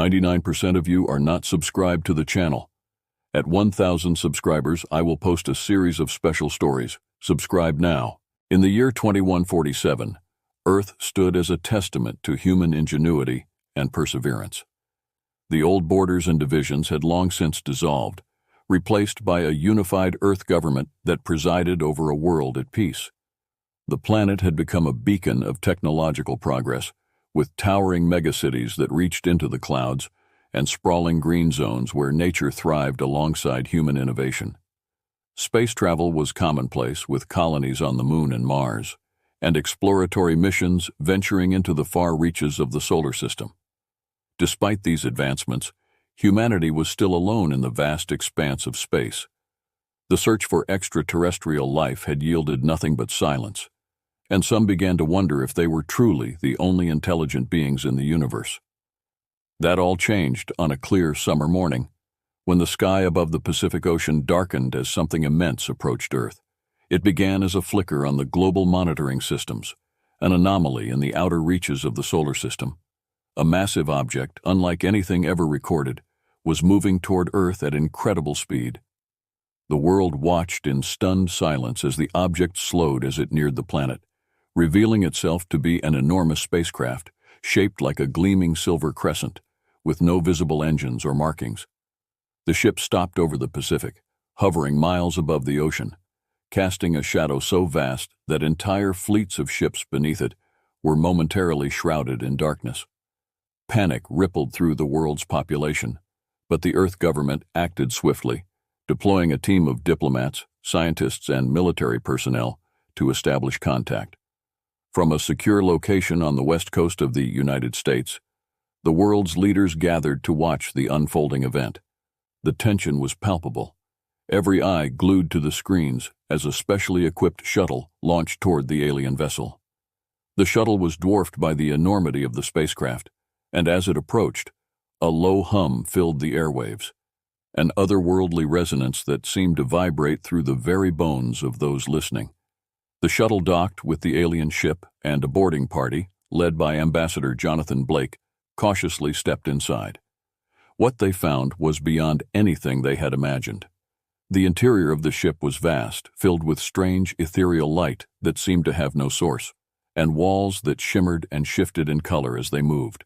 99% of you are not subscribed to the channel. At 1,000 subscribers, I will post a series of special stories. Subscribe now. In the year 2147, Earth stood as a testament to human ingenuity and perseverance. The old borders and divisions had long since dissolved, replaced by a unified Earth government that presided over a world at peace. The planet had become a beacon of technological progress, with towering megacities that reached into the clouds and sprawling green zones where nature thrived alongside human innovation. Space travel was commonplace, with colonies on the Moon and Mars, and exploratory missions venturing into the far reaches of the solar system. Despite these advancements, humanity was still alone in the vast expanse of space. The search for extraterrestrial life had yielded nothing but silence, and some began to wonder if they were truly the only intelligent beings in the universe. That all changed on a clear summer morning, when the sky above the Pacific Ocean darkened as something immense approached Earth. It began as a flicker on the global monitoring systems, an anomaly in the outer reaches of the solar system. A massive object, unlike anything ever recorded, was moving toward Earth at incredible speed. The world watched in stunned silence as the object slowed as it neared the planet, revealing itself to be an enormous spacecraft, shaped like a gleaming silver crescent, with no visible engines or markings. The ship stopped over the Pacific, hovering miles above the ocean, casting a shadow so vast that entire fleets of ships beneath it were momentarily shrouded in darkness. Panic rippled through the world's population, but the Earth government acted swiftly, deploying a team of diplomats, scientists, and military personnel to establish contact. From a secure location on the west coast of the United States, the world's leaders gathered to watch the unfolding event. The tension was palpable, every eye glued to the screens as a specially equipped shuttle launched toward the alien vessel. The shuttle was dwarfed by the enormity of the spacecraft, and as it approached, a low hum filled the airwaves, an otherworldly resonance that seemed to vibrate through the very bones of those listening. The shuttle docked with the alien ship, and a boarding party, led by Ambassador Jonathan Blake, cautiously stepped inside. What they found was beyond anything they had imagined. The interior of the ship was vast, filled with strange, ethereal light that seemed to have no source, and walls that shimmered and shifted in color as they moved.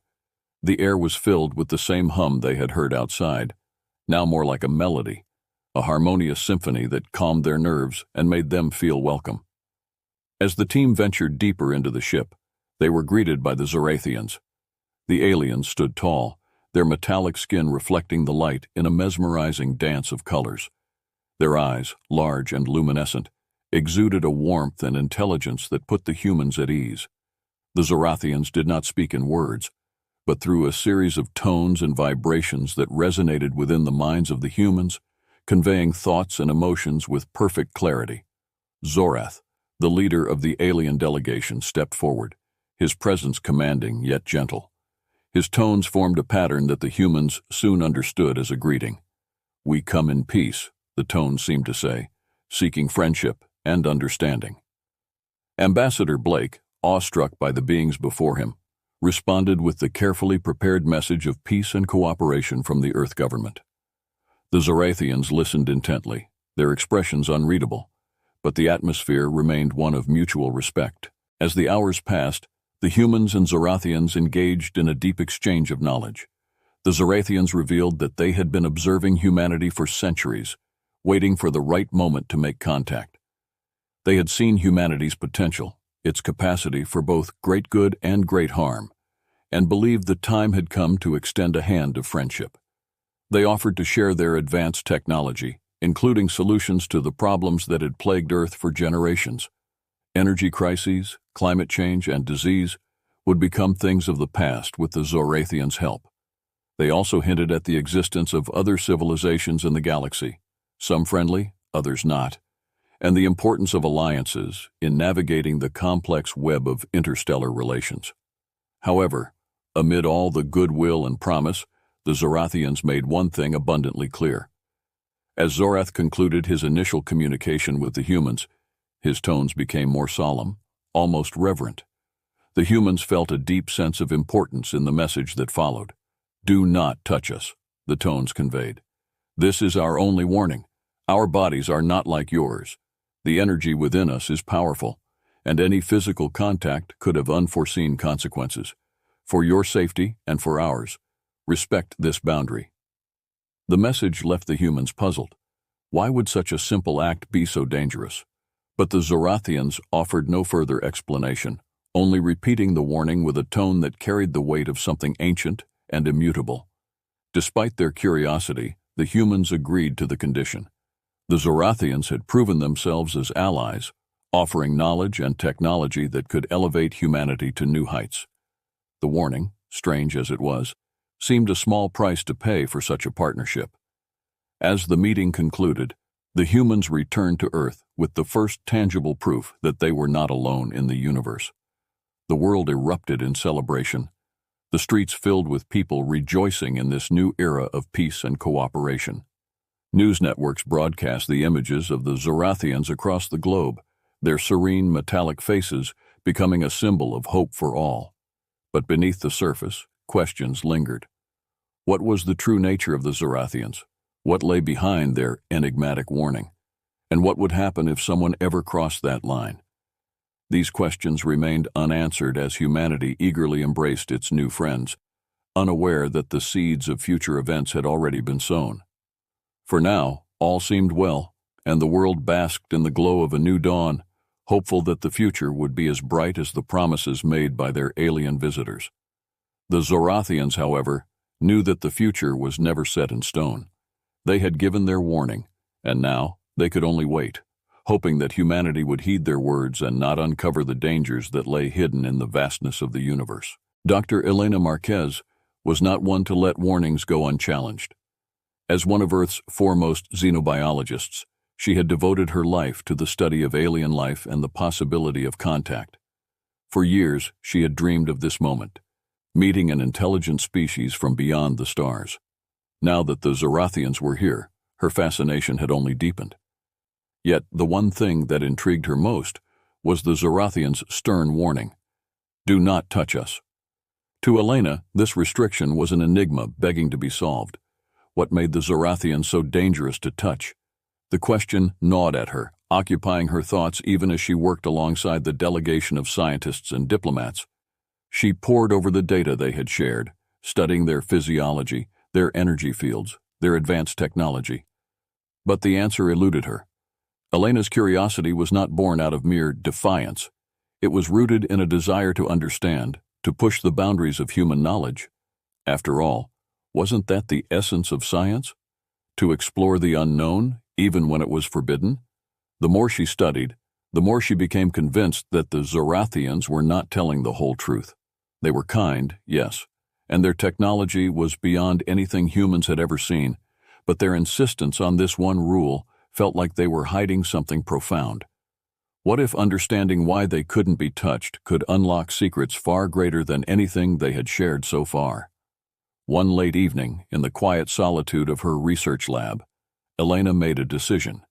The air was filled with the same hum they had heard outside, now more like a melody, a harmonious symphony that calmed their nerves and made them feel welcome. As the team ventured deeper into the ship, they were greeted by the Zorathians. The aliens stood tall, their metallic skin reflecting the light in a mesmerizing dance of colors. Their eyes, large and luminescent, exuded a warmth and intelligence that put the humans at ease. The Zorathians did not speak in words, but through a series of tones and vibrations that resonated within the minds of the humans, conveying thoughts and emotions with perfect clarity. Zorath, the leader of the alien delegation, stepped forward, his presence commanding yet gentle. His tones formed a pattern that the humans soon understood as a greeting. "We come in peace," the tones seemed to say, seeking friendship and understanding. Ambassador Blake, awestruck by the beings before him, responded with the carefully prepared message of peace and cooperation from the Earth government. The Zorathians listened intently, their expressions unreadable, but the atmosphere remained one of mutual respect. As the hours passed, the humans and Zorathians engaged in a deep exchange of knowledge. The Zorathians revealed that they had been observing humanity for centuries, waiting for the right moment to make contact. They had seen humanity's potential, its capacity for both great good and great harm, and believed the time had come to extend a hand of friendship. They offered to share their advanced technology, including solutions to the problems that had plagued Earth for generations. Energy crises, climate change, and disease would become things of the past with the Zorathians' help. They also hinted at the existence of other civilizations in the galaxy, some friendly, others not, and the importance of alliances in navigating the complex web of interstellar relations. However, amid all the goodwill and promise, the Zorathians made one thing abundantly clear. As Zorath concluded his initial communication with the humans, his tones became more solemn, almost reverent. The humans felt a deep sense of importance in the message that followed. Do not touch us, the tones conveyed. This is our only warning. Our bodies are not like yours. The energy within us is powerful, and any physical contact could have unforeseen consequences. For your safety and for ours, respect this boundary. The message left the humans puzzled. Why would such a simple act be so dangerous? But the Zorathians offered no further explanation, only repeating the warning with a tone that carried the weight of something ancient and immutable. Despite their curiosity, the humans agreed to the condition. The Zorathians had proven themselves as allies, offering knowledge and technology that could elevate humanity to new heights. The warning, strange as it was, seemed a small price to pay for such a partnership. As the meeting concluded, the humans returned to Earth with the first tangible proof that they were not alone in the universe. The world erupted in celebration, the streets filled with people rejoicing in this new era of peace and cooperation. News networks broadcast the images of the Zorathians across the globe, their serene metallic faces becoming a symbol of hope for all. But beneath the surface, questions lingered. What was the true nature of the Zorathians? What lay behind their enigmatic warning? And what would happen if someone ever crossed that line? These questions remained unanswered as humanity eagerly embraced its new friends, unaware that the seeds of future events had already been sown. For now, all seemed well, and the world basked in the glow of a new dawn, hopeful that the future would be as bright as the promises made by their alien visitors. The Zorathians, however, knew that the future was never set in stone. They had given their warning, and now they could only wait, hoping that humanity would heed their words and not uncover the dangers that lay hidden in the vastness of the universe. Dr. Elena Marquez was not one to let warnings go unchallenged. As one of Earth's foremost xenobiologists, she had devoted her life to the study of alien life and the possibility of contact. For years, she had dreamed of this moment, meeting an intelligent species from beyond the stars. Now that the Zorathians were here, her fascination had only deepened. Yet the one thing that intrigued her most was the Zorathians' stern warning: do not touch us. To Elena, this restriction was an enigma begging to be solved. What made the Zorathians so dangerous to touch? The question gnawed at her, occupying her thoughts even as she worked alongside the delegation of scientists and diplomats. She pored over the data they had shared, studying their physiology, their energy fields, their advanced technology. But the answer eluded her. Elena's curiosity was not born out of mere defiance. It was rooted in a desire to understand, to push the boundaries of human knowledge. After all, wasn't that the essence of science? To explore the unknown, even when it was forbidden? The more she studied, the more she became convinced that the Zorathians were not telling the whole truth. They were kind, yes, and their technology was beyond anything humans had ever seen, but their insistence on this one rule felt like they were hiding something profound. What if understanding why they couldn't be touched could unlock secrets far greater than anything they had shared so far? One late evening, in the quiet solitude of her research lab, Elena made a decision.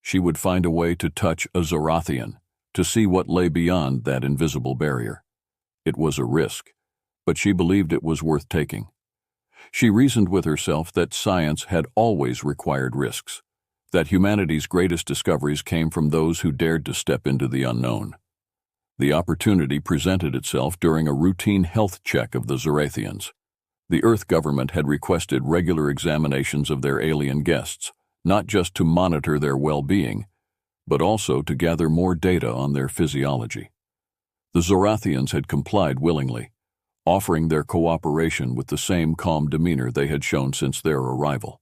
She would find a way to touch a Zorathian, to see what lay beyond that invisible barrier. It was a risk, but she believed it was worth taking. She reasoned with herself that science had always required risks, that humanity's greatest discoveries came from those who dared to step into the unknown. The opportunity presented itself during a routine health check of the Zorathians. The Earth government had requested regular examinations of their alien guests, not just to monitor their well-being, but also to gather more data on their physiology. The Zorathians had complied willingly, offering their cooperation with the same calm demeanor they had shown since their arrival.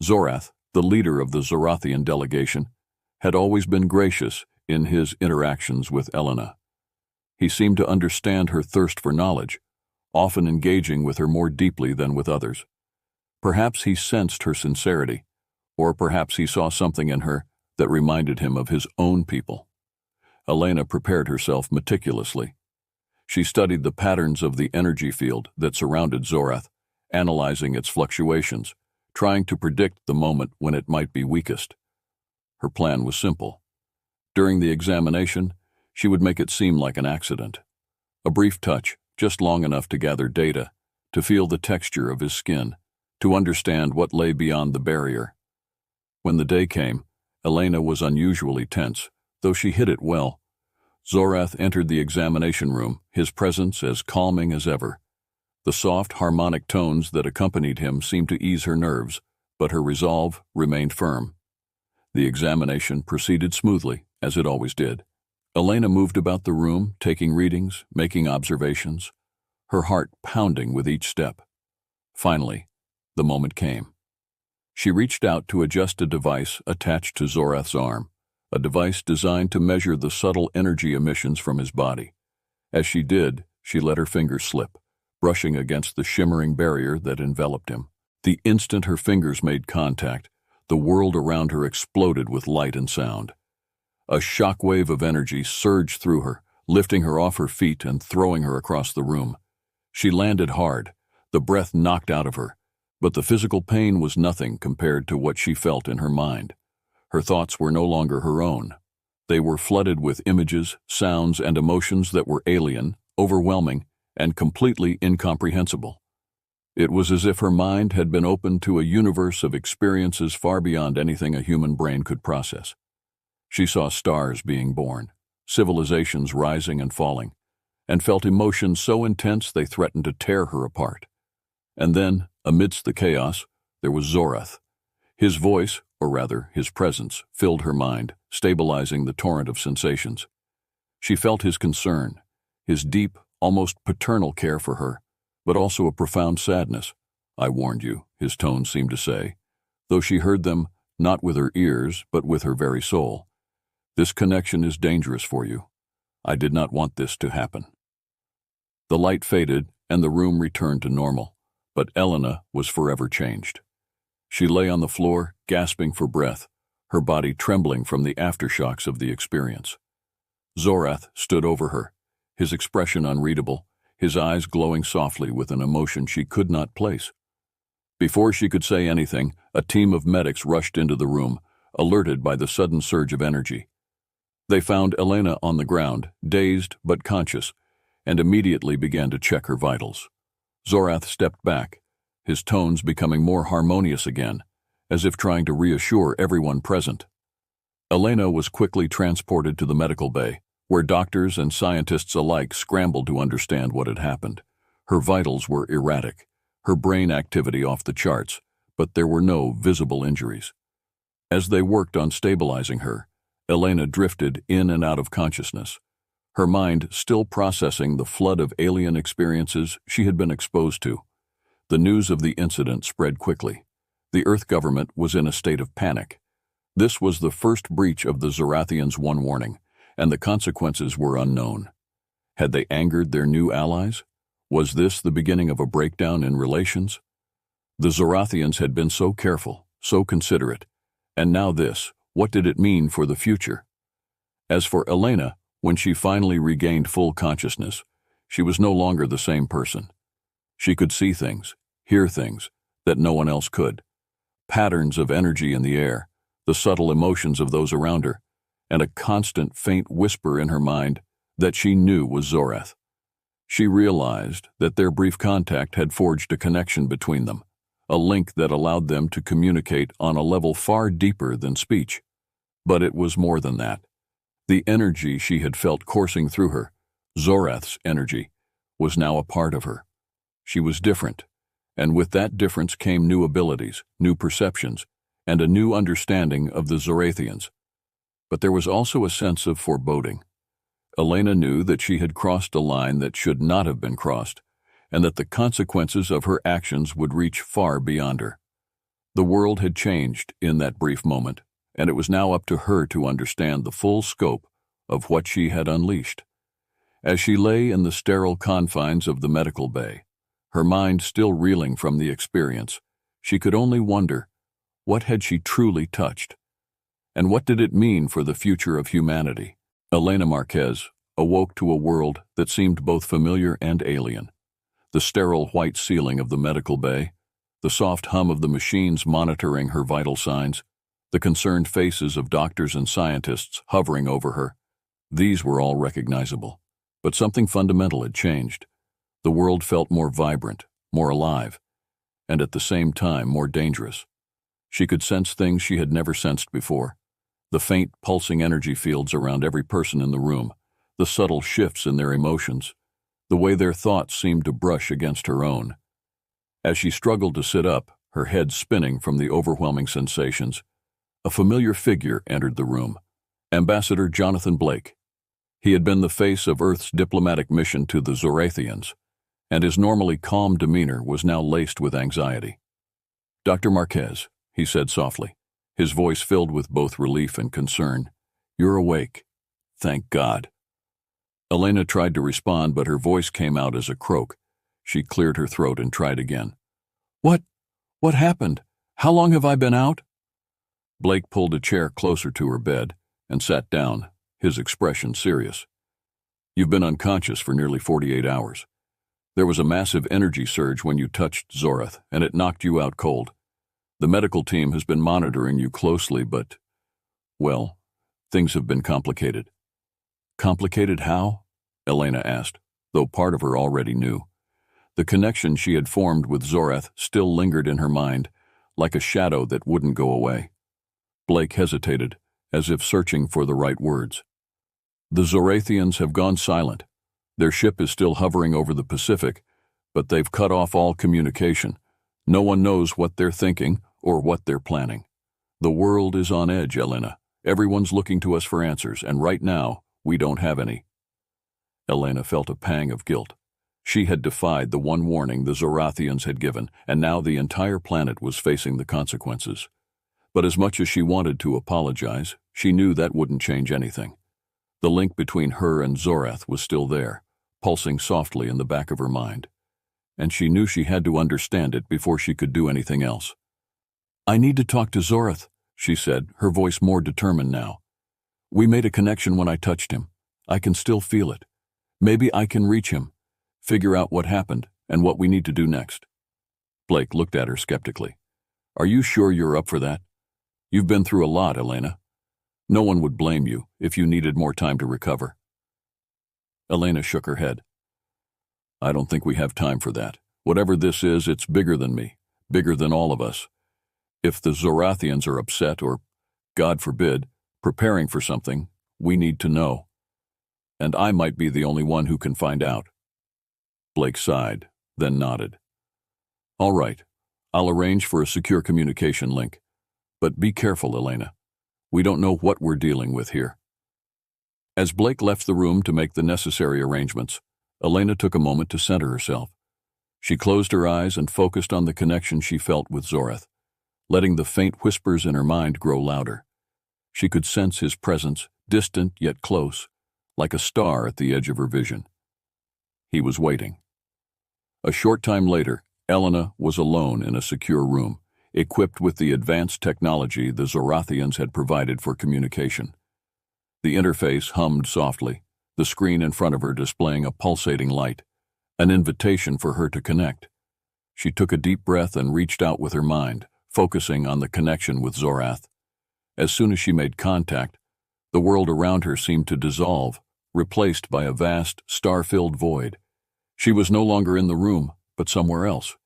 Zorath, the leader of the Zorathian delegation, had always been gracious in his interactions with Elena. He seemed to understand her thirst for knowledge, often engaging with her more deeply than with others. Perhaps he sensed her sincerity, or perhaps he saw something in her that reminded him of his own people. Elena prepared herself meticulously. She studied the patterns of the energy field that surrounded Zorath, analyzing its fluctuations, trying to predict the moment when it might be weakest. Her plan was simple. During the examination, she would make it seem like an accident. A brief touch, just long enough to gather data, to feel the texture of his skin, to understand what lay beyond the barrier. When the day came, Elena was unusually tense, though she hid it well. Zorath entered the examination room, his presence as calming as ever. The soft, harmonic tones that accompanied him seemed to ease her nerves, but her resolve remained firm. The examination proceeded smoothly, as it always did. Elena moved about the room, taking readings, making observations, her heart pounding with each step. Finally, the moment came. She reached out to adjust a device attached to Zorath's arm, a device designed to measure the subtle energy emissions from his body. As she did, she let her fingers slip, brushing against the shimmering barrier that enveloped him. The instant her fingers made contact, the world around her exploded with light and sound. A shockwave of energy surged through her, lifting her off her feet and throwing her across the room. She landed hard, the breath knocked out of her, but the physical pain was nothing compared to what she felt in her mind. Her thoughts were no longer her own. They were flooded with images, sounds, and emotions that were alien, overwhelming, and completely incomprehensible. It was as if her mind had been opened to a universe of experiences far beyond anything a human brain could process. She saw stars being born, civilizations rising and falling, and felt emotions so intense they threatened to tear her apart. And then, amidst the chaos, there was Zorath. His voice, or rather his presence, filled her mind, stabilizing the torrent of sensations. She felt his concern, his deep, almost paternal care for her, but also a profound sadness. "I warned you," his tone seemed to say, though she heard them not with her ears, but with her very soul. "This connection is dangerous for you. I did not want this to happen." The light faded, and the room returned to normal, but Elena was forever changed. She lay on the floor, gasping for breath, her body trembling from the aftershocks of the experience. Zorath stood over her, his expression unreadable, his eyes glowing softly with an emotion she could not place. Before she could say anything, a team of medics rushed into the room, alerted by the sudden surge of energy. They found Elena on the ground, dazed but conscious, and immediately began to check her vitals. Zorath stepped back, his tones becoming more harmonious again, as if trying to reassure everyone present. Elena was quickly transported to the medical bay, where doctors and scientists alike scrambled to understand what had happened. Her vitals were erratic, her brain activity off the charts, but there were no visible injuries. As they worked on stabilizing her, Elena drifted in and out of consciousness, her mind still processing the flood of alien experiences she had been exposed to. The news of the incident spread quickly. The Earth government was in a state of panic. This was the first breach of the Zorathians' one warning, and the consequences were unknown. Had they angered their new allies? Was this the beginning of a breakdown in relations? The Zorathians had been so careful, so considerate, and now this, what did it mean for the future? As for Elena, when she finally regained full consciousness, she was no longer the same person. She could see things, hear things, that no one else could. Patterns of energy in the air, the subtle emotions of those around her, and a constant faint whisper in her mind that she knew was Zorath. She realized that their brief contact had forged a connection between them, a link that allowed them to communicate on a level far deeper than speech. But it was more than that. The energy she had felt coursing through her, Zorath's energy, was now a part of her. She was different, and with that difference came new abilities, new perceptions, and a new understanding of the Zorathians. But there was also a sense of foreboding. Elena knew that she had crossed a line that should not have been crossed, and that the consequences of her actions would reach far beyond her. The world had changed in that brief moment, and it was now up to her to understand the full scope of what she had unleashed. As she lay in the sterile confines of the medical bay, her mind still reeling from the experience, she could only wonder, what had she truly touched? And what did it mean for the future of humanity? Elena Marquez awoke to a world that seemed both familiar and alien. The sterile white ceiling of the medical bay, the soft hum of the machines monitoring her vital signs, the concerned faces of doctors and scientists hovering over her. These were all recognizable. But something fundamental had changed. The world felt more vibrant, more alive, and at the same time more dangerous. She could sense things she had never sensed before. The faint, pulsing energy fields around every person in the room, the subtle shifts in their emotions, the way their thoughts seemed to brush against her own. As she struggled to sit up, her head spinning from the overwhelming sensations, a familiar figure entered the room. Ambassador Jonathan Blake. He had been the face of Earth's diplomatic mission to the Zorathians, and his normally calm demeanor was now laced with anxiety. "Dr. Marquez," he said softly, his voice filled with both relief and concern. "You're awake. Thank God." Elena tried to respond, but her voice came out as a croak. She cleared her throat and tried again. What happened? How long have I been out?" Blake pulled a chair closer to her bed and sat down, his expression serious. "You've been unconscious for nearly 48 hours. There was a massive energy surge when you touched Zorath, and it knocked you out cold. The medical team has been monitoring you closely, but, well, things have been complicated." "Complicated how?" Elena asked, though part of her already knew. The connection she had formed with Zorath still lingered in her mind, like a shadow that wouldn't go away. Blake hesitated, as if searching for the right words. "The Zorathians have gone silent. Their ship is still hovering over the Pacific, but they've cut off all communication. No one knows what they're thinking or what they're planning. The world is on edge, Elena. Everyone's looking to us for answers, and right now, we don't have any." Elena felt a pang of guilt. She had defied the one warning the Zorathians had given, and now the entire planet was facing the consequences. But as much as she wanted to apologize, she knew that wouldn't change anything. The link between her and Zorath was still there, pulsing softly in the back of her mind. And she knew she had to understand it before she could do anything else. "I need to talk to Zorath," she said, her voice more determined now. "We made a connection when I touched him. I can still feel it. Maybe I can reach him, figure out what happened and what we need to do next." Blake looked at her skeptically. "Are you sure you're up for that? You've been through a lot, Elena. No one would blame you if you needed more time to recover." Elena shook her head. "I don't think we have time for that. Whatever this is, it's bigger than me, bigger than all of us. If the Zorathians are upset or, God forbid, preparing for something, we need to know. And I might be the only one who can find out." Blake sighed, then nodded. "All right, I'll arrange for a secure communication link. But be careful, Elena. We don't know what we're dealing with here." As Blake left the room to make the necessary arrangements, Elena took a moment to center herself. She closed her eyes and focused on the connection she felt with Zorath, letting the faint whispers in her mind grow louder. She could sense his presence, distant yet close, like a star at the edge of her vision. He was waiting. A short time later, Elena was alone in a secure room, equipped with the advanced technology the Zorathians had provided for communication. The interface hummed softly, the screen in front of her displaying a pulsating light, an invitation for her to connect. She took a deep breath and reached out with her mind, focusing on the connection with Zorath. As soon as she made contact, the world around her seemed to dissolve, replaced by a vast, star-filled void. She was no longer in the room, but somewhere else,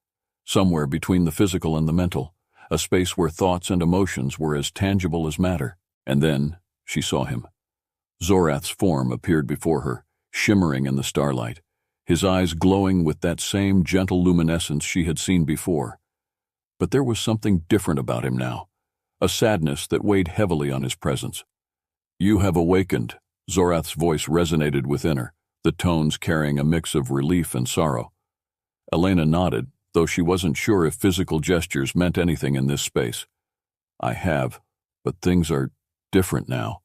somewhere between the physical and the mental, a space where thoughts and emotions were as tangible as matter. And then she saw him. Zorath's form appeared before her, shimmering in the starlight, his eyes glowing with that same gentle luminescence she had seen before. But there was something different about him now, a sadness that weighed heavily on his presence. "You have awakened," Zorath's voice resonated within her, the tones carrying a mix of relief and sorrow. Elena nodded, though she wasn't sure if physical gestures meant anything in this space. "I have, but things are different now.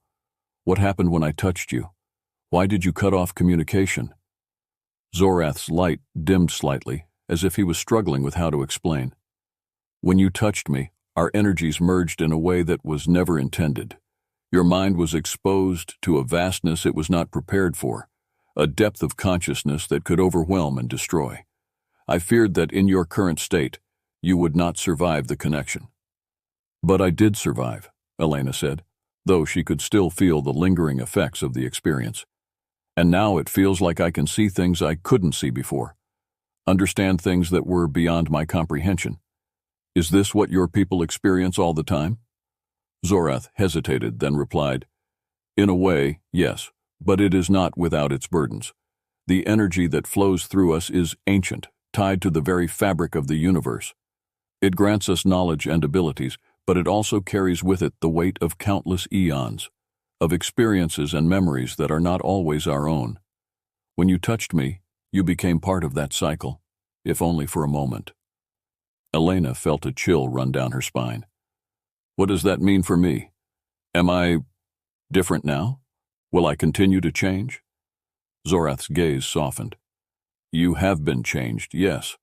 What happened when I touched you? Why did you cut off communication?" Zorath's light dimmed slightly, as if he was struggling with how to explain. "When you touched me, our energies merged in a way that was never intended. Your mind was exposed to a vastness it was not prepared for, a depth of consciousness that could overwhelm and destroy. I feared that in your current state, you would not survive the connection." "But I did survive," Elena said, though she could still feel the lingering effects of the experience. "And now it feels like I can see things I couldn't see before. understand things that were beyond my comprehension. Is this what your people experience all the time? Zorath hesitated, then replied, In a way, yes, but it is not without its burdens. The energy that flows through us is ancient, tied to the very fabric of the universe. It grants us knowledge and abilities, but it also carries with it the weight of countless eons, of experiences and memories that are not always our own. When you touched me, you became part of that cycle, if only for a moment. Elena felt a chill run down her spine. What does that mean for me? Am I different now? Will I continue to change? Zorath's gaze softened. You have been changed, yes.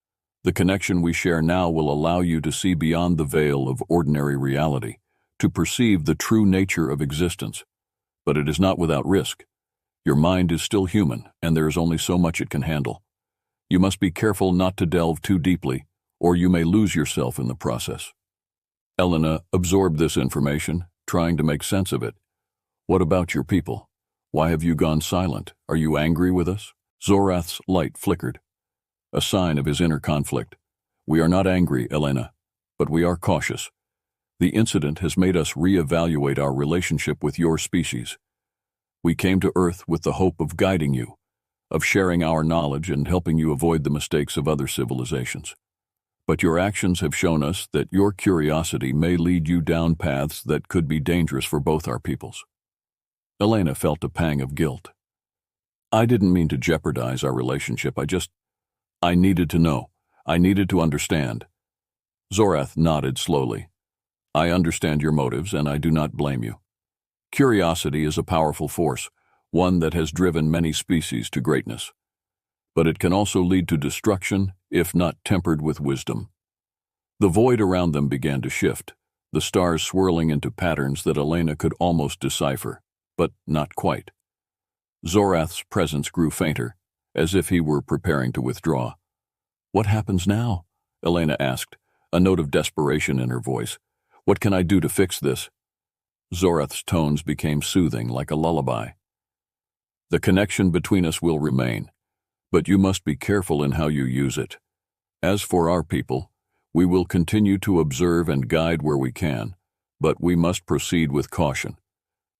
The connection we share now will allow you to see beyond the veil of ordinary reality, to perceive the true nature of existence. But it is not without risk. Your mind is still human, and there is only so much it can handle. You must be careful not to delve too deeply, or you may lose yourself in the process. Elena absorbed this information, trying to make sense of it. What about your people? Why have you gone silent? Are you angry with us? Zorath's light flickered, a sign of his inner conflict. We are not angry, Elena, but we are cautious. The incident has made us reevaluate our relationship with your species. We came to Earth with the hope of guiding you, of sharing our knowledge and helping you avoid the mistakes of other civilizations. But your actions have shown us that your curiosity may lead you down paths that could be dangerous for both our peoples. Elena felt a pang of guilt. I didn't mean to jeopardize our relationship. I needed to know. I needed to understand. Zorath nodded slowly. I understand your motives, and I do not blame you. Curiosity is a powerful force, one that has driven many species to greatness. But it can also lead to destruction if not tempered with wisdom. The void around them began to shift, the stars swirling into patterns that Elena could almost decipher, but not quite. Zorath's presence grew fainter, as if he were preparing to withdraw. What happens now? Elena asked, a note of desperation in her voice. What can I do to fix this? Zorath's tones became soothing, like a lullaby. The connection between us will remain, but you must be careful in how you use it. As for our people, we will continue to observe and guide where we can, but we must proceed with caution.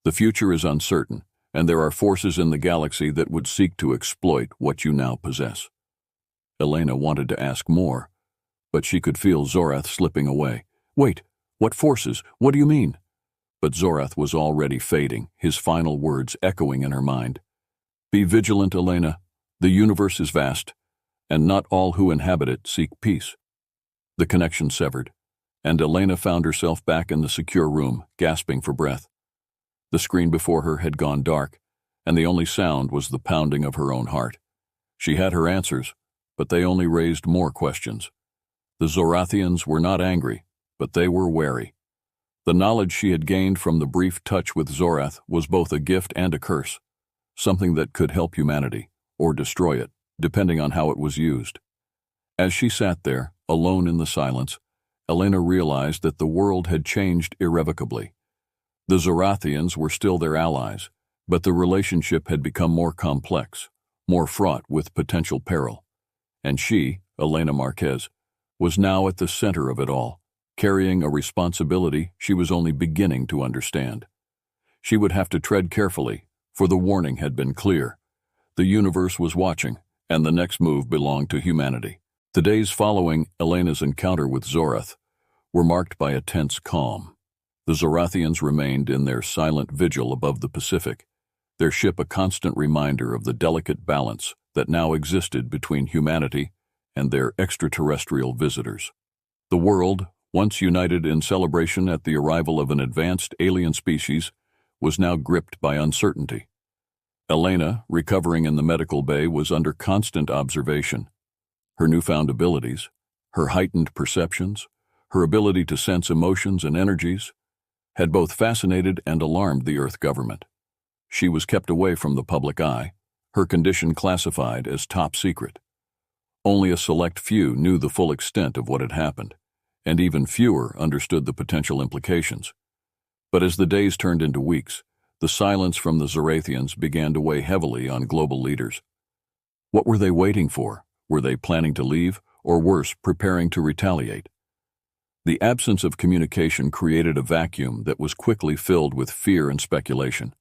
The future is uncertain, and there are forces in the galaxy that would seek to exploit what you now possess. Elena wanted to ask more, but she could feel Zorath slipping away. Wait, what forces? What do you mean? But Zorath was already fading, his final words echoing in her mind. Be vigilant, Elena. The universe is vast, and not all who inhabit it seek peace. The connection severed, and Elena found herself back in the secure room, gasping for breath. The screen before her had gone dark, and the only sound was the pounding of her own heart. She had her answers, but they only raised more questions. The Zorathians were not angry, but they were wary. The knowledge she had gained from the brief touch with Zorath was both a gift and a curse, something that could help humanity, or destroy it, depending on how it was used. As she sat there, alone in the silence, Elena realized that the world had changed irrevocably. The Zorathians were still their allies, but the relationship had become more complex, more fraught with potential peril. And she, Elena Marquez, was now at the center of it all, carrying a responsibility she was only beginning to understand. She would have to tread carefully, for the warning had been clear. The universe was watching, and the next move belonged to humanity. The days following Elena's encounter with Zorath were marked by a tense calm. The Zorathians remained in their silent vigil above the Pacific, their ship a constant reminder of the delicate balance that now existed between humanity and their extraterrestrial visitors. The world, once united in celebration at the arrival of an advanced alien species, was now gripped by uncertainty. Elena, recovering in the medical bay, was under constant observation. Her newfound abilities, her heightened perceptions, her ability to sense emotions and energies, had both fascinated and alarmed the Earth government. She was kept away from the public eye, her condition classified as top secret. Only a select few knew the full extent of what had happened, and even fewer understood the potential implications. But as the days turned into weeks, the silence from the Zorathians began to weigh heavily on global leaders. What were they waiting for? Were they planning to leave, or worse, preparing to retaliate? The absence of communication created a vacuum that was quickly filled with fear and speculation.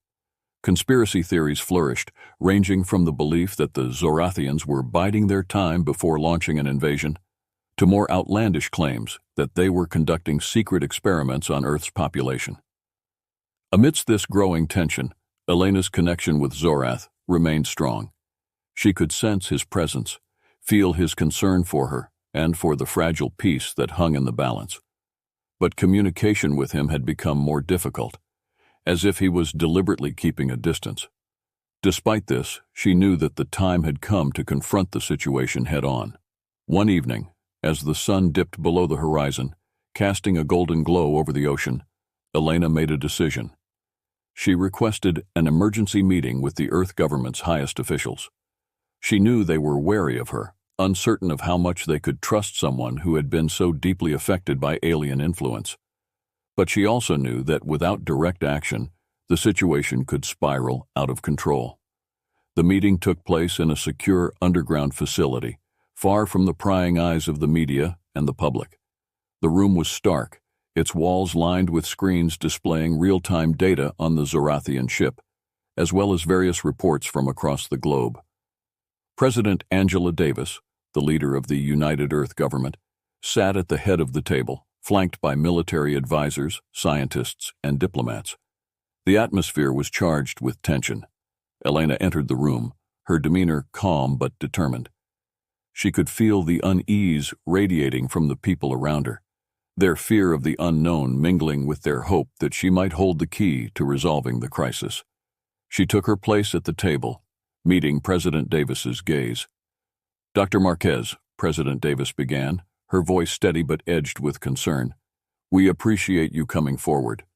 Conspiracy theories flourished, ranging from the belief that the Zorathians were biding their time before launching an invasion, to more outlandish claims that they were conducting secret experiments on Earth's population. Amidst this growing tension, Elena's connection with Zorath remained strong. She could sense his presence, feel his concern for her, and for the fragile peace that hung in the balance. But communication with him had become more difficult, as if he was deliberately keeping a distance. Despite this, she knew that the time had come to confront the situation head-on. One evening, as the sun dipped below the horizon, casting a golden glow over the ocean, Elena made a decision. She requested an emergency meeting with the Earth government's highest officials. She knew they were wary of her, uncertain of how much they could trust someone who had been so deeply affected by alien influence. But she also knew that without direct action, the situation could spiral out of control. The meeting took place in a secure underground facility, far from the prying eyes of the media and the public. The room was stark, its walls lined with screens displaying real-time data on the Zorathian ship, as well as various reports from across the globe. President Angela Davis, the leader of the United Earth government, sat at the head of the table, flanked by military advisors, scientists, and diplomats. The atmosphere was charged with tension. Elena entered the room, her demeanor calm but determined. She could feel the unease radiating from the people around her, their fear of the unknown mingling with their hope that she might hold the key to resolving the crisis. She took her place at the table, meeting President Davis's gaze. "Dr. Marquez," President Davis began, her voice steady but edged with concern, "we appreciate you coming forward.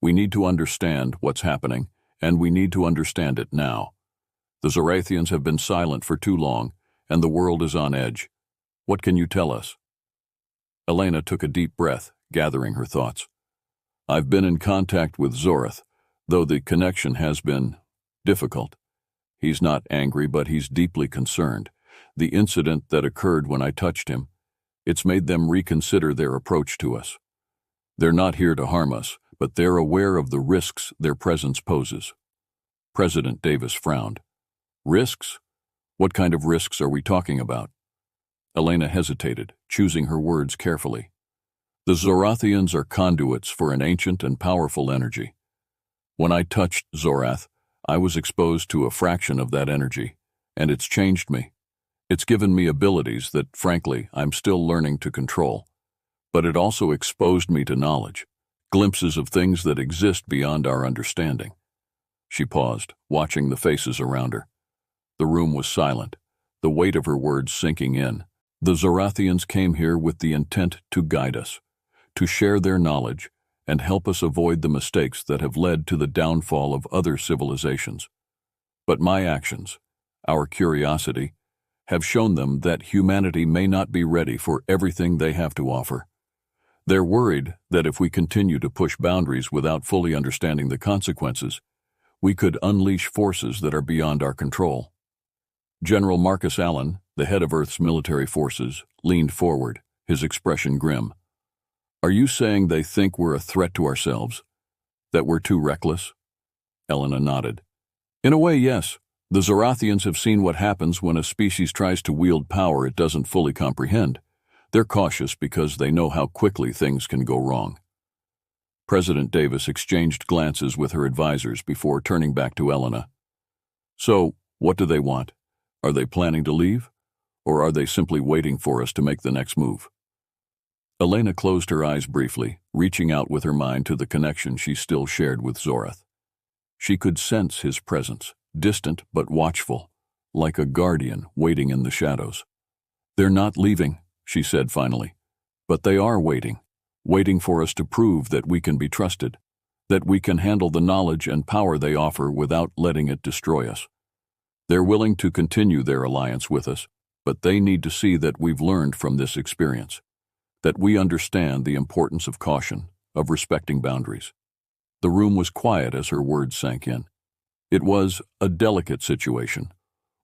We need to understand what's happening, and we need to understand it now. The Zorathians have been silent for too long, and the world is on edge. What can you tell us?" Elena took a deep breath, gathering her thoughts. "I've been in contact with Zorath, though the connection has been difficult. He's not angry, but he's deeply concerned. The incident that occurred when I touched him, it's made them reconsider their approach to us. They're not here to harm us, but they're aware of the risks their presence poses." President Davis frowned. "Risks? What kind of risks are we talking about?" Elena hesitated, choosing her words carefully. "The Zorathians are conduits for an ancient and powerful energy. When I touched Zorath, I was exposed to a fraction of that energy, and it's changed me. It's given me abilities that, frankly, I'm still learning to control. But it also exposed me to knowledge, glimpses of things that exist beyond our understanding." She paused, watching the faces around her. The room was silent, the weight of her words sinking in. The Zorathians came here with the intent to guide us, to share their knowledge, and help us avoid the mistakes that have led to the downfall of other civilizations. But my actions, our curiosity, have shown them that humanity may not be ready for everything they have to offer. They're worried that if we continue to push boundaries without fully understanding the consequences, we could unleash forces that are beyond our control. General Marcus Allen, the head of Earth's military forces, leaned forward, his expression grim. "Are you saying they think we're a threat to ourselves? That we're too reckless?" Elena nodded. "In a way, yes. The Zorathians have seen what happens when a species tries to wield power it doesn't fully comprehend. They're cautious because they know how quickly things can go wrong." President Davis exchanged glances with her advisors before turning back to Elena. "So, what do they want? Are they planning to leave? Or are they simply waiting for us to make the next move?" Elena closed her eyes briefly, reaching out with her mind to the connection she still shared with Zorath. She could sense his presence, distant but watchful, like a guardian waiting in the shadows. "They're not leaving," she said finally, "but they are waiting for us to prove that we can be trusted, that we can handle the knowledge and power they offer without letting it destroy us. They're willing to continue their alliance with us, but they need to see that we've learned from this experience, that we understand the importance of caution, of respecting boundaries." The room was quiet as her words sank in. It was a delicate situation,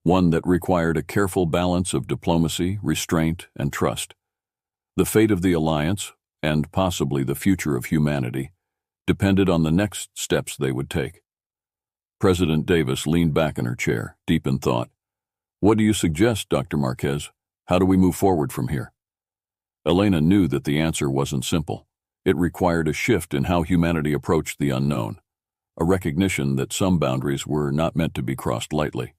one that required a careful balance of diplomacy, restraint, and trust. The fate of the alliance, and possibly the future of humanity, depended on the next steps they would take. President Davis leaned back in her chair, deep in thought. "What do you suggest, Dr. Marquez? How do we move forward from here?" Elena knew that the answer wasn't simple. It required a shift in how humanity approached the unknown, a recognition that some boundaries were not meant to be crossed lightly.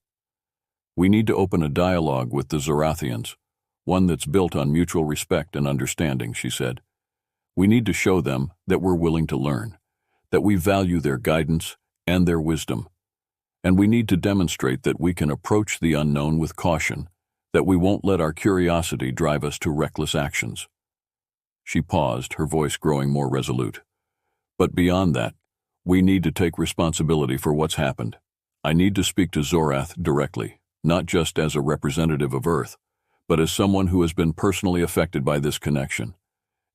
"We need to open a dialogue with the Zorathians, one that's built on mutual respect and understanding," she said. "We need to show them that we're willing to learn, that we value their guidance and their wisdom. And we need to demonstrate that we can approach the unknown with caution, that we won't let our curiosity drive us to reckless actions." She paused, her voice growing more resolute. "But beyond that, we need to take responsibility for what's happened. I need to speak to Zorath directly, not just as a representative of Earth, but as someone who has been personally affected by this connection.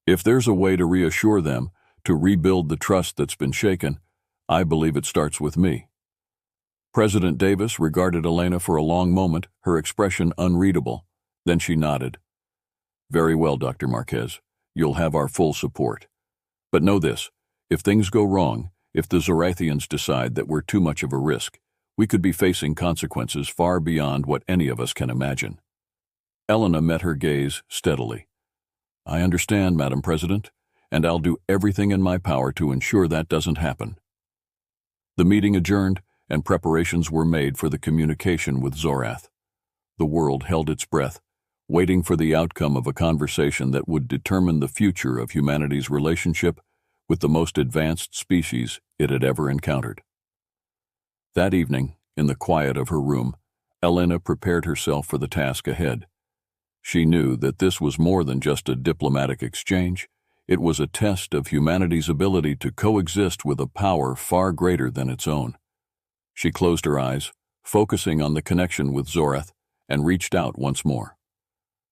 If there's a way to reassure them, to rebuild the trust that's been shaken, I believe it starts with me." President Davis regarded Elena for a long moment, her expression unreadable. Then she nodded. "Very well, Dr. Marquez. You'll have our full support. But know this, if things go wrong, if the Zorathians decide that we're too much of a risk, we could be facing consequences far beyond what any of us can imagine." Elena met her gaze steadily. "I understand, Madam President, and I'll do everything in my power to ensure that doesn't happen." The meeting adjourned, and preparations were made for the communication with Zorath. The world held its breath, waiting for the outcome of a conversation that would determine the future of humanity's relationship with the most advanced species it had ever encountered. That evening, in the quiet of her room, Elena prepared herself for the task ahead. She knew that this was more than just a diplomatic exchange. It was a test of humanity's ability to coexist with a power far greater than its own. She closed her eyes, focusing on the connection with Zorath, and reached out once more.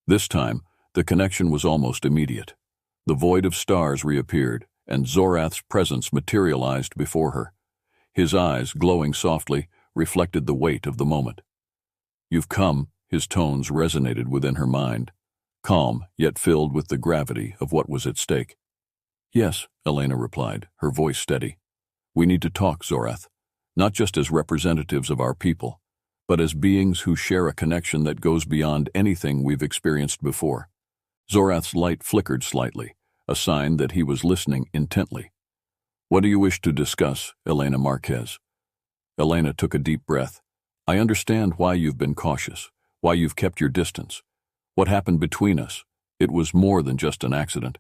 This time, the connection was almost immediate. The void of stars reappeared, and Zorath's presence materialized before her. His eyes, glowing softly, reflected the weight of the moment. "You've come," his tones resonated within her mind, calm yet filled with the gravity of what was at stake. "Yes," Elena replied, her voice steady. "We need to talk, Zorath, not just as representatives of our people, but as beings who share a connection that goes beyond anything we've experienced before." Zorath's light flickered slightly, a sign that he was listening intently. "What do you wish to discuss, Elena Marquez?" Elena took a deep breath. "I understand why you've been cautious, why you've kept your distance. What happened between us? It was more than just an accident.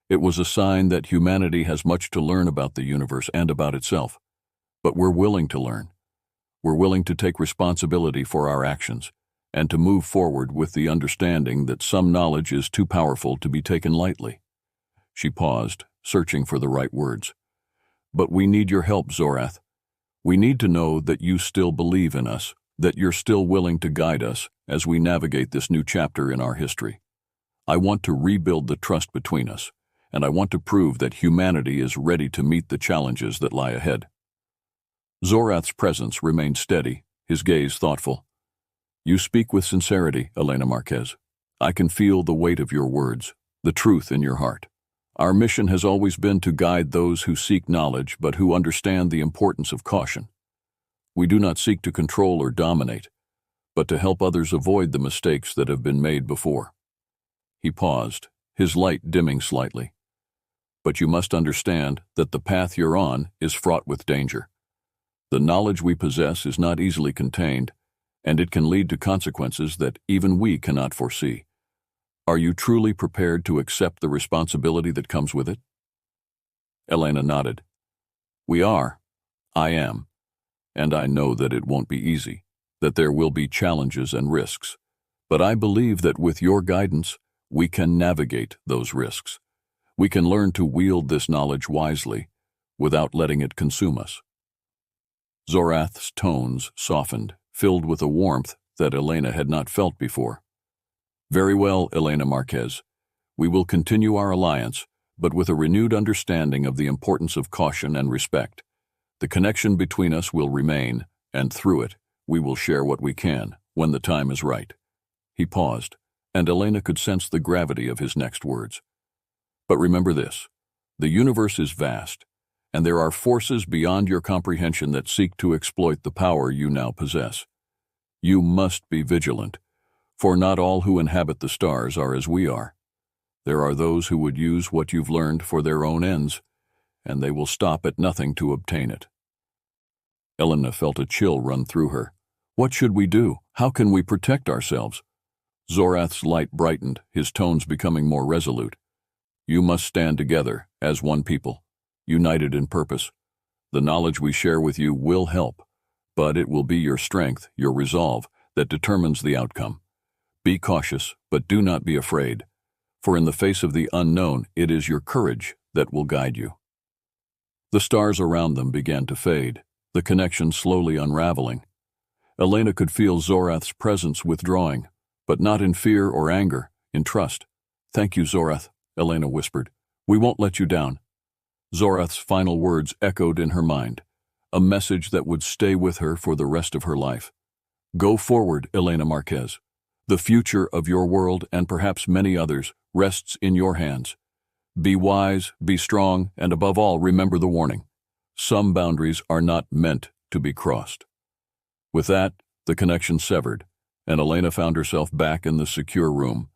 It was a sign that humanity has much to learn about the universe and about itself. But we're willing to learn. We're willing to take responsibility for our actions, and to move forward with the understanding that some knowledge is too powerful to be taken lightly." She paused, searching for the right words. "But we need your help, Zorath. We need to know that you still believe in us, that you're still willing to guide us as we navigate this new chapter in our history. I want to rebuild the trust between us, and I want to prove that humanity is ready to meet the challenges that lie ahead." Zorath's presence remained steady, his gaze thoughtful. "You speak with sincerity, Elena Marquez. I can feel the weight of your words, the truth in your heart. Our mission has always been to guide those who seek knowledge but who understand the importance of caution. We do not seek to control or dominate, but to help others avoid the mistakes that have been made before." He paused, his light dimming slightly. "But you must understand that the path you're on is fraught with danger. The knowledge we possess is not easily contained, and it can lead to consequences that even we cannot foresee. Are you truly prepared to accept the responsibility that comes with it?" Elena nodded. "We are. I am. And I know that it won't be easy, that there will be challenges and risks. But I believe that with your guidance, we can navigate those risks. We can learn to wield this knowledge wisely, without letting it consume us." Zorath's tones softened, filled with a warmth that Elena had not felt before. "Very well, Elena Marquez. We will continue our alliance, but with a renewed understanding of the importance of caution and respect. The connection between us will remain, and through it, we will share what we can, when the time is right." He paused, and Elena could sense the gravity of his next words. "But remember this, the universe is vast, and there are forces beyond your comprehension that seek to exploit the power you now possess. You must be vigilant, for not all who inhabit the stars are as we are. There are those who would use what you've learned for their own ends, and they will stop at nothing to obtain it." Elena felt a chill run through her. What should we do? How can we protect ourselves? Zorath's light brightened, his tones becoming more resolute. "You must stand together, as one people, united in purpose. The knowledge we share with you will help, but it will be your strength, your resolve, that determines the outcome. Be cautious, but do not be afraid, for in the face of the unknown, it is your courage that will guide you." The stars around them began to fade, the connection slowly unraveling. Elena could feel Zorath's presence withdrawing, but not in fear or anger, in trust. "Thank you, Zorath," Elena whispered. "We won't let you down." Zorath's final words echoed in her mind, a message that would stay with her for the rest of her life. "Go forward, Elena Marquez. The future of your world, and perhaps many others, rests in your hands. Be wise, be strong, and above all, remember the warning. Some boundaries are not meant to be crossed." With that, the connection severed, and Elena found herself back in the secure room,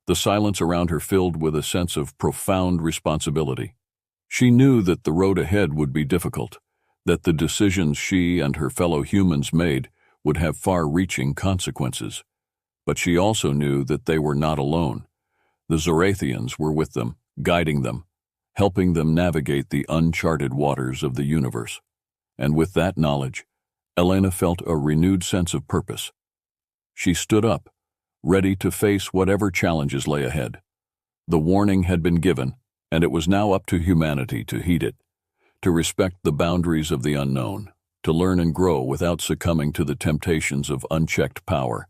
the silence around her filled with a sense of profound responsibility. She knew that the road ahead would be difficult, that the decisions she and her fellow humans made would have far-reaching consequences. But she also knew that they were not alone. The Zorathians were with them, guiding them, helping them navigate the uncharted waters of the universe. And with that knowledge, Elena felt a renewed sense of purpose. She stood up, ready to face whatever challenges lay ahead. The warning had been given, and it was now up to humanity to heed it, to respect the boundaries of the unknown, to learn and grow without succumbing to the temptations of unchecked power.